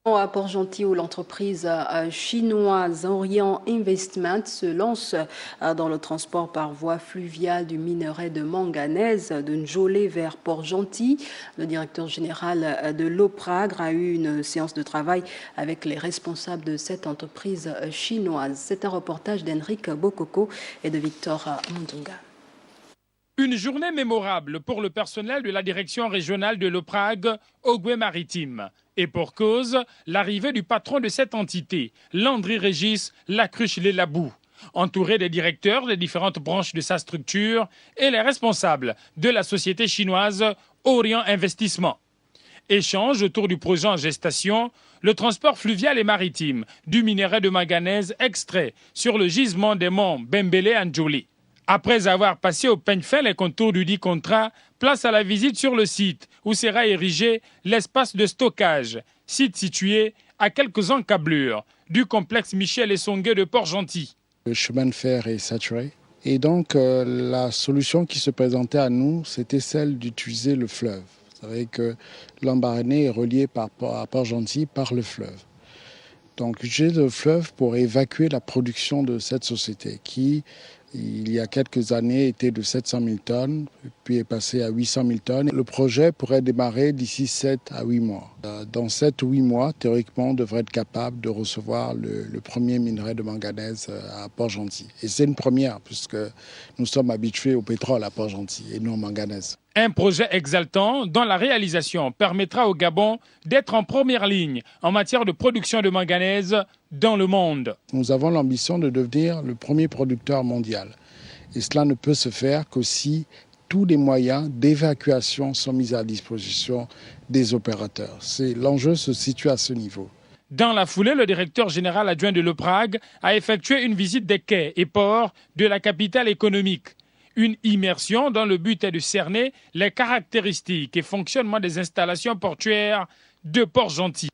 À Port-Gentil, où l'entreprise chinoise Orient Investment se lance dans le transport par voie fluviale du minerai de manganèse de Njolé vers Port-Gentil. Le directeur général de l'OPRAG a eu une séance de travail avec les responsables de cette entreprise chinoise. C'est un reportage d'Henrik Bokoko et de Victor Mundunga. Une journée mémorable pour le personnel de la direction régionale de l'OPRAG, Ogoué Maritime. Et pour cause, l'arrivée du patron de cette entité, Landry Régis Lacruche-Lélabou, entouré des directeurs des différentes branches de sa structure et les responsables de la société chinoise Orient Investissement. Échange autour du projet en gestation, le transport fluvial et maritime du minerai de manganèse extrait sur le gisement des monts Bembélé-Anjoli. Après avoir passé au peigne fin les contours du dit contrat, place à la visite sur le site où sera érigé l'espace de stockage, site situé à quelques encablures du complexe Michel Essongué de Port-Gentil. Le chemin de fer est saturé et donc la solution qui se présentait à nous, c'était celle d'utiliser le fleuve. Vous savez que l'Embarrané est relié à Port-Gentil par le fleuve. Donc utiliser le fleuve pour évacuer la production de cette société qui, il y a quelques années, était de 700 000 tonnes, puis est passé à 800 000 tonnes. Le projet pourrait démarrer d'ici 7 à 8 mois. Dans 7 ou 8 mois, théoriquement, on devrait être capable de recevoir le premier minerai de manganèse à Port-Gentil. Et c'est une première, puisque nous sommes habitués au pétrole à Port-Gentil et non au manganèse. Un projet exaltant dont la réalisation permettra au Gabon d'être en première ligne en matière de production de manganèse dans le monde. Nous avons l'ambition de devenir le premier producteur mondial. Et cela ne peut se faire que si tous les moyens d'évacuation sont mis à disposition des opérateurs. L'enjeu se situe à ce niveau. Dans la foulée, le directeur général adjoint de l'OPRAG a effectué une visite des quais et ports de la capitale économique. Une immersion dont le but est de cerner les caractéristiques et fonctionnement des installations portuaires de Port-Gentil.